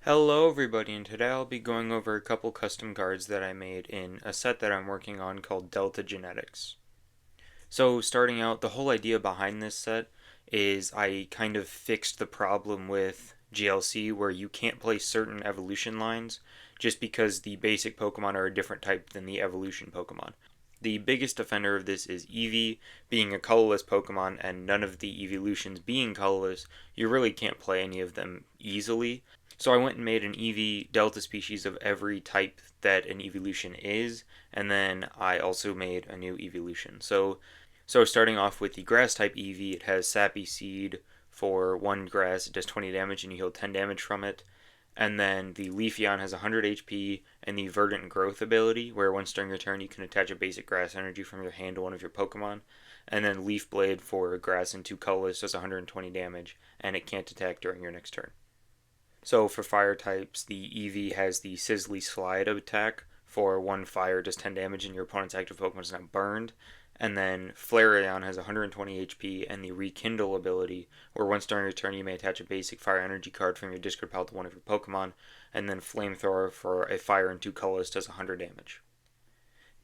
Hello everybody, and today I'll be going over a couple custom cards that I made in a set that I'm working on called Delta Genetics. So starting out, the whole idea behind this set is I kind of fixed the problem with GLC where you can't play certain evolution lines just because the basic Pokemon are a different type than the evolution Pokemon. The biggest offender of this is Eevee being a colorless Pokemon and none of the evolutions being colorless. You really can't play any of them easily. So I went and made an Eevee Delta species of every type that an evolution is, and then I also made a new evolution. So starting off with the grass type Eevee, it has Sappy Seed for one grass, it does 20 damage and you heal 10 damage from it. And then the Leafeon has 100 HP and the Verdant Growth ability, where once during your turn you can attach a basic grass energy from your hand to one of your Pokemon. And then Leaf Blade for grass and two colorless does 120 damage, and it can't attack during your next turn. So for fire types, the Eevee has the Sizzly Slide attack for one fire, does 10 damage, and your opponent's active Pokemon is not burned. And then Flareon has 120 HP and the Rekindle ability, where once during your turn you may attach a basic fire energy card from your discard pile to one of your Pokemon. And then Flamethrower for a fire and two colors does 100 damage.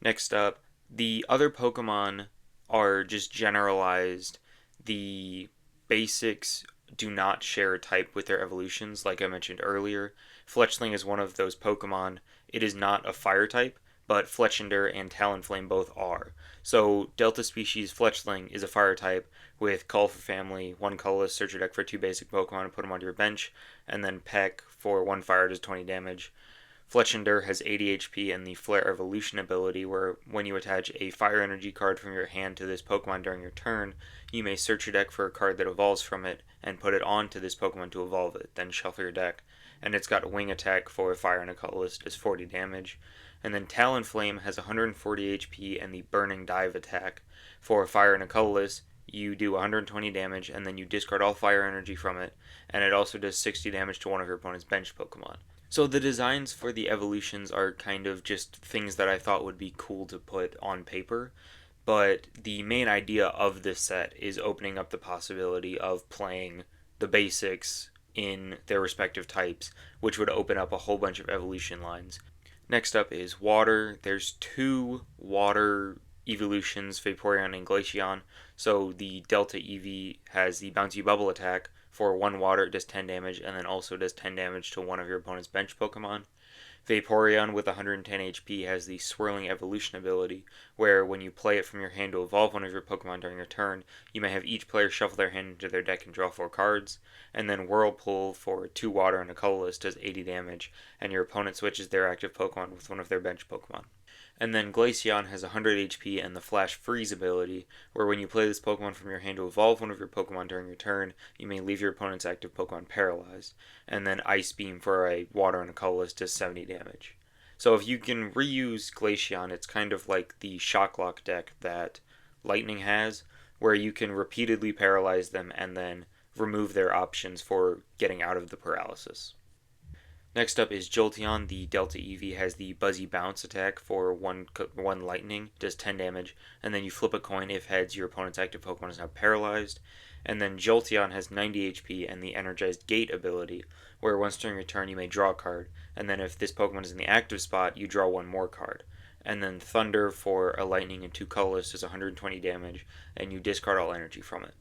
Next up, the other Pokemon are just generalized. The basics do not share a type with their evolutions, like I mentioned earlier. Fletchling is one of those Pokemon. It is not a fire type, but Fletchinder and Talonflame both are. So Delta species Fletchling is a fire type with Call for Family, one colorless, search your deck for two basic Pokemon and put them onto your bench, and then Peck for one fire does 20 damage. Fletchinder has 80 HP and the Flare Evolution ability, where when you attach a Fire Energy card from your hand to this Pokemon during your turn, you may search your deck for a card that evolves from it and put it onto this Pokemon to evolve it, then shuffle your deck. And it's got a Wing Attack for a Fire and a colorless, does 40 damage. And then Talonflame has 140 HP and the Burning Dive attack for a Fire and a colorless. You do 120 damage and then you discard all fire energy from it, and it also does 60 damage to one of your opponent's bench Pokemon. So the designs for the evolutions are kind of just things that I thought would be cool to put on paper, but the main idea of this set is opening up the possibility of playing the basics in their respective types, which would open up a whole bunch of evolution lines. Next up is water. There's two water evolutions, Vaporeon and Glaceon. So the Delta Eevee has the Bouncy Bubble attack. For one water, it does 10 damage, and then also does 10 damage to one of your opponent's bench Pokemon. Vaporeon with 110 HP has the Swirling Evolution ability, where when you play it from your hand to evolve one of your Pokemon during your turn, you may have each player shuffle their hand into their deck and draw 4 cards. And then Whirlpool for 2 water and a colorless does 80 damage, and your opponent switches their active Pokemon with one of their bench Pokemon. And then Glaceon has 100 HP and the Flash Freeze ability, where when you play this Pokemon from your hand to evolve one of your Pokemon during your turn, you may leave your opponent's active Pokemon paralyzed. And then Ice Beam for a water and a colorless does 70 damage. So if you can reuse Glaceon, it's kind of like the Shocklock deck that Lightning has, where you can repeatedly paralyze them and then remove their options for getting out of the paralysis. Next up is Jolteon. The Delta Eevee has the Buzzy Bounce attack for one lightning, does 10 damage, and then you flip a coin. If heads, your opponent's active Pokemon is now paralyzed. And then Jolteon has 90 HP and the Energized Gate ability, where once during your turn you may draw a card, and then if this Pokemon is in the active spot, you draw one more card. And then Thunder for a lightning and two colorless does 120 damage, and you discard all energy from it.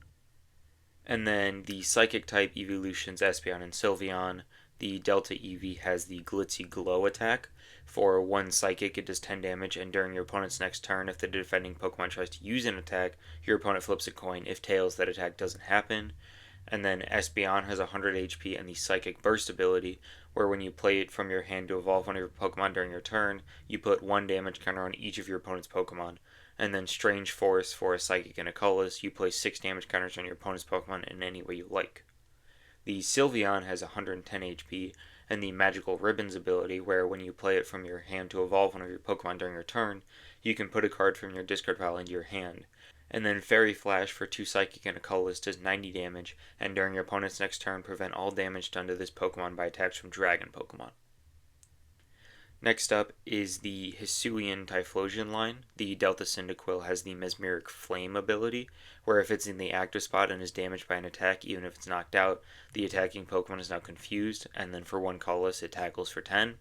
And then the Psychic type evolutions Espeon and Sylveon. The Delta Eevee has the Glitzy Glow attack. For one Psychic, it does 10 damage, and during your opponent's next turn, if the defending Pokemon tries to use an attack, your opponent flips a coin. If tails, that attack doesn't happen. And then Espeon has 100 HP and the Psychic Burst ability, where when you play it from your hand to evolve one of your Pokemon during your turn, you put one damage counter on each of your opponent's Pokemon. And then Strange Force for a Psychic and a Colorless, you place 6 damage counters on your opponent's Pokemon in any way you like. The Sylveon has 110 HP, and the Magical Ribbons ability, where when you play it from your hand to evolve one of your Pokemon during your turn, you can put a card from your discard pile into your hand. And then Fairy Flash for 2 Psychic and a Colorless does 90 damage, and during your opponent's next turn, prevent all damage done to this Pokemon by attacks from Dragon Pokemon. Next up is the Hisuian Typhlosion line. The Delta Cyndaquil has the Mesmeric Flame ability, where if it's in the active spot and is damaged by an attack, even if it's knocked out, the attacking Pokemon is now confused, and then for 1 colorless it tackles for 10.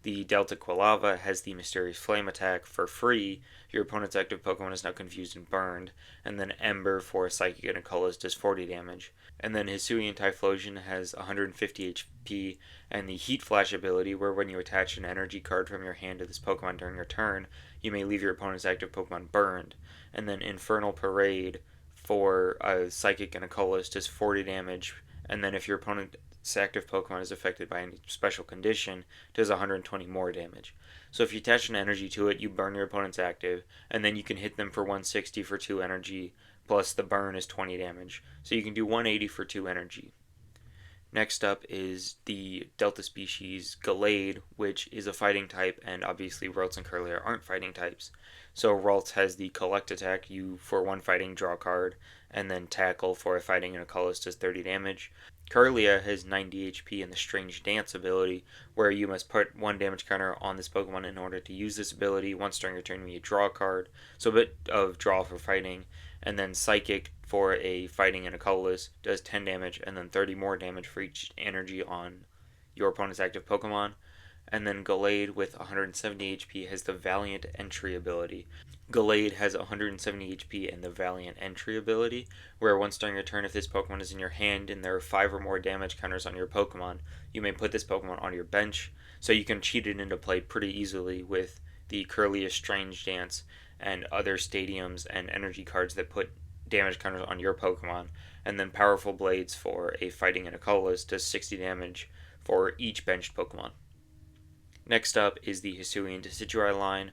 The Delta Quilava has the Mysterious Flame attack for free. Your opponent's active Pokemon is now confused and burned. And then Ember for a Psychic and a Colorless does 40 damage. And then Hisuian Typhlosion has 150 HP and the Heat Flash ability, where when you attach an energy card from your hand to this Pokemon during your turn, you may leave your opponent's active Pokemon burned. And then Infernal Parade for a Psychic and a Colorless does 40 damage. And then if your opponent's active Pokemon is affected by any special condition, does 120 more damage. So if you attach an energy to it, you burn your opponent's active, and then you can hit them for 160 for 2 energy, plus the burn is 20 damage. So you can do 180 for 2 energy. Next up is the Delta species Gallade, which is a fighting type, and obviously Ralts and Kirlia aren't fighting types. So Ralts has the Collect attack, you for 1 fighting draw a card, and then Tackle for a fighting and a colorless does 30 damage. Kirlia has 90 HP and the Strange Dance ability, where you must put 1 damage counter on this Pokemon in order to use this ability. Once during your turn, you draw a card, so a bit of draw for fighting, and then Psychic for a fighting and a colorless does 10 damage, and then 30 more damage for each energy on your opponent's active Pokemon. And then Gallade with 170 HP has the Valiant Entry ability. Gallade has 170 HP and the Valiant Entry ability, where once during your turn, if this Pokemon is in your hand and there are 5 or more damage counters on your Pokemon, you may put this Pokemon on your bench, so you can cheat it into play pretty easily with the Kirlia Strange Dance and other stadiums and energy cards that put damage counters on your Pokemon. And then Powerful Blades for a fighting and a colorless does 60 damage for each benched Pokemon. Next up is the Hisuian Decidueye line.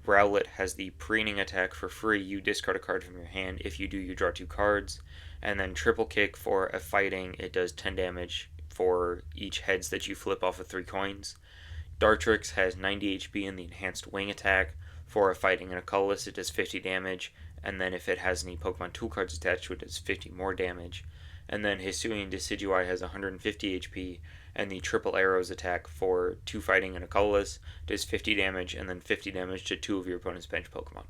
Rowlet has the Preening attack for free. You discard a card from your hand. If you do, you draw 2 cards. And then Triple Kick for a fighting. It does 10 damage for each heads that you flip off of 3 coins. Dartrix has 90 HP in the Enhanced Wing attack. For a fighting and a colorless, it does 50 damage. And then if it has any Pokemon tool cards attached to it, it does 50 more damage. And then Hisuian Decidueye has 150 HP, and the Triple Arrows attack for 2 fighting and a colorless does 50 damage, and then 50 damage to 2 of your opponent's bench Pokemon.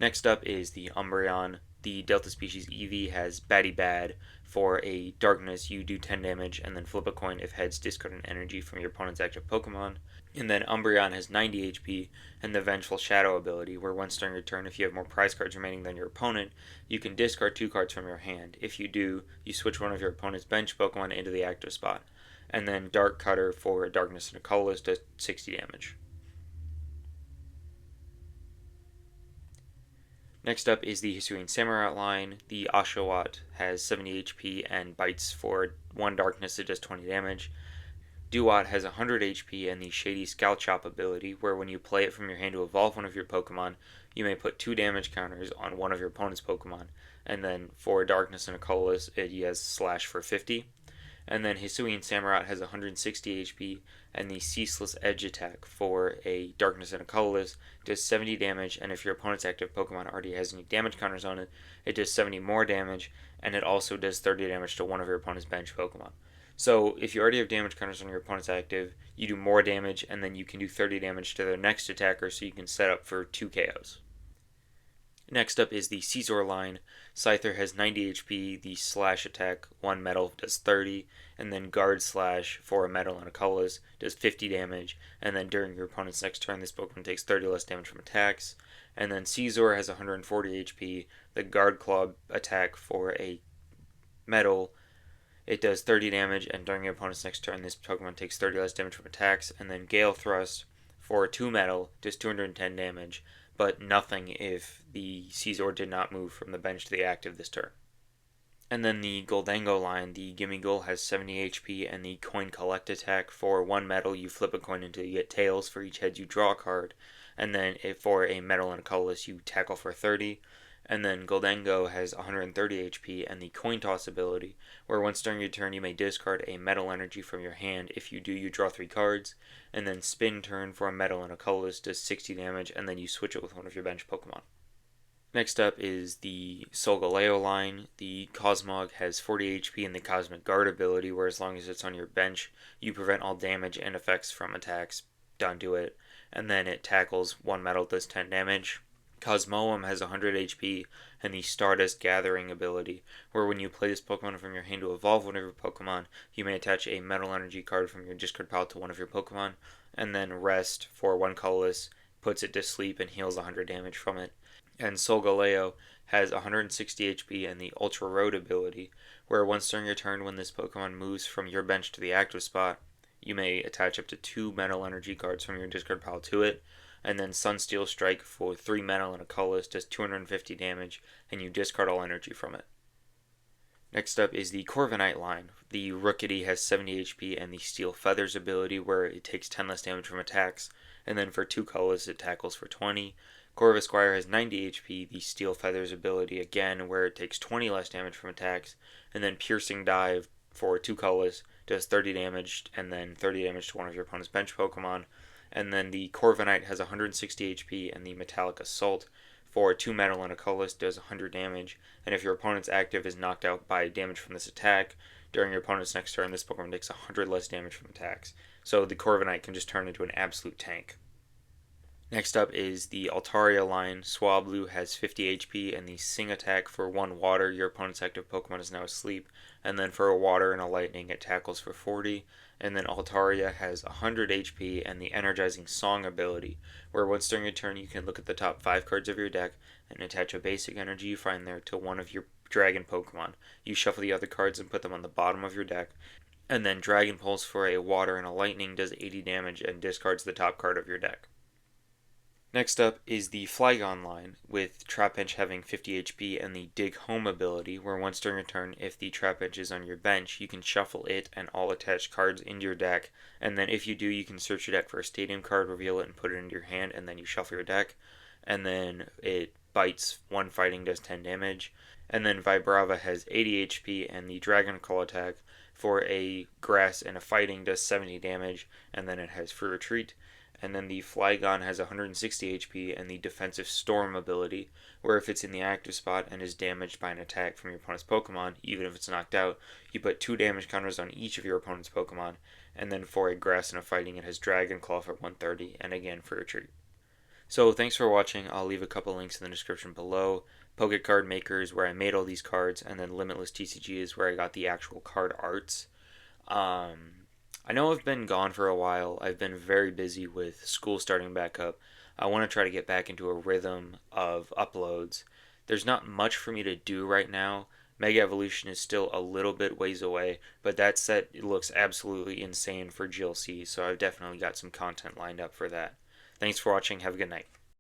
Next up is the Umbreon. The Delta species Eevee has Batty Bad. For a darkness, you do 10 damage, and then flip a coin. If heads, discard an energy from your opponent's active Pokemon. And then Umbreon has 90 HP, and the Vengeful Shadow ability, where once during your turn, if you have more prize cards remaining than your opponent, you can discard 2 cards from your hand. If you do, you switch one of your opponent's bench Pokemon into the active spot. And then Dark Cutter for a darkness and a colorless does 60 damage. Next up is the Hisuian Samurott line. The Oshawott has 70 HP and bites for 1 darkness, it does 20 damage. Duat has 100 HP and the Shady Scalp Chop ability, where when you play it from your hand to evolve one of your Pokemon, you may put 2 damage counters on one of your opponent's Pokemon. And then for a darkness and a colorless, it has Slash for 50. And then Hisuian Samurott has 160 HP, and the Ceaseless Edge attack for a darkness and a colorless does 70 damage, and if your opponent's active Pokemon already has any damage counters on it, it does 70 more damage, and it also does 30 damage to one of your opponent's bench Pokemon. So if you already have damage counters on your opponent's active, you do more damage, and then you can do 30 damage to their next attacker, so you can set up for 2 KOs. Next up is the Scizor line. Scyther has 90 HP, the Slash attack, 1 metal does 30, and then Guard Slash for a metal and a colorless does 50 damage, and then during your opponent's next turn, this Pokemon takes 30 less damage from attacks. And then Scizor has 140 HP, the Guard Claw attack for a metal, it does 30 damage, and during your opponent's next turn, this Pokemon takes 30 less damage from attacks. And then Gale Thrust for 2 metal does 210 damage, but nothing if the Scizor did not move from the bench to the active this turn. And then the Goldango line, the Gimmighoul has 70 HP, and the Coin Collect attack for 1 metal, you flip a coin until you get tails. For each head, you draw a card. And then for a metal and a colorless, you tackle for 30. And then Goldango has 130 HP and the Coin Toss ability, where once during your turn you may discard a metal energy from your hand. If you do, you draw 3 cards. And then Spin Turn for a metal and a colorless does 60 damage, and then you switch it with one of your bench Pokemon. Next up is the Solgaleo line. The Cosmog has 40 HP and the Cosmic Guard ability, where as long as it's on your bench, you prevent all damage and effects from attacks onto it, and then it tackles one metal, does 10 damage. Cosmoem has 100 HP and the Stardust Gathering ability, where when you play this Pokemon from your hand to evolve one of your Pokemon, you may attach a Metal Energy card from your discard pile to one of your Pokemon, and then Rest for one colorless, puts it to sleep and heals 100 damage from it. And Solgaleo has 160 HP and the Ultra Road ability, where once during your turn when this Pokemon moves from your bench to the active spot, you may attach up to 2 Metal Energy cards from your discard pile to it, and then Sunsteel Strike for 3 metal and a colorless does 250 damage, and you discard all energy from it. Next up is the Corviknight line. The Rookity has 70 HP and the Steel Feathers ability, where it takes 10 less damage from attacks, and then for 2 colorless it tackles for 20. Corvisquire has 90 HP, the Steel Feathers ability again, where it takes 20 less damage from attacks, and then Piercing Dive for 2 colorless does 30 damage, and then 30 damage to one of your opponent's bench Pokemon. And then the Corviknight has 160 HP, and the Metallic Assault for 2 metal and a colorless does 100 damage. And if your opponent's active is knocked out by damage from this attack, during your opponent's next turn, this Pokemon takes 100 less damage from attacks. So the Corviknight can just turn into an absolute tank. Next up is the Altaria line. Swablu has 50 HP, and the Sing attack for 1 water, your opponent's active Pokemon is now asleep, and then for a water and a lightning it tackles for 40. And then Altaria has 100 HP and the Energizing Song ability, where once during a turn you can look at the top 5 cards of your deck and attach a basic energy you find there to one of your Dragon Pokemon. You shuffle the other cards and put them on the bottom of your deck, and then Dragon Pulse for a water and a lightning does 80 damage and discards the top card of your deck. Next up is the Flygon line, with Trapinch having 50 HP and the Dig Home ability, where once during a turn, if the Trapinch is on your bench, you can shuffle it and all attached cards into your deck, and then if you do, you can search your deck for a Stadium card, reveal it, and put it into your hand, and then you shuffle your deck, and then it bites, 1 fighting does 10 damage, and then Vibrava has 80 HP, and the Dragon Claw attack for a grass and a fighting does 70 damage, and then it has Free Retreat. And then the Flygon has 160 HP and the Defensive Storm ability, where if it's in the active spot and is damaged by an attack from your opponent's Pokemon, even if it's knocked out, you put 2 damage counters on each of your opponent's Pokemon, and then for a grass and a fighting it has Dragon Claw for 130, and again for retreat. So thanks for watching. I'll leave a couple links in the description below. Pokecard Maker is where I made all these cards, and then Limitless TCG is where I got the actual card arts. I know I've been gone for a while. I've been very busy with school starting back up. I want to try to get back into a rhythm of uploads. There's not much for me to do right now. Mega Evolution is still a little bit ways away, but that set looks absolutely insane for GLC, so I've definitely got some content lined up for that. Thanks for watching. Have a good night.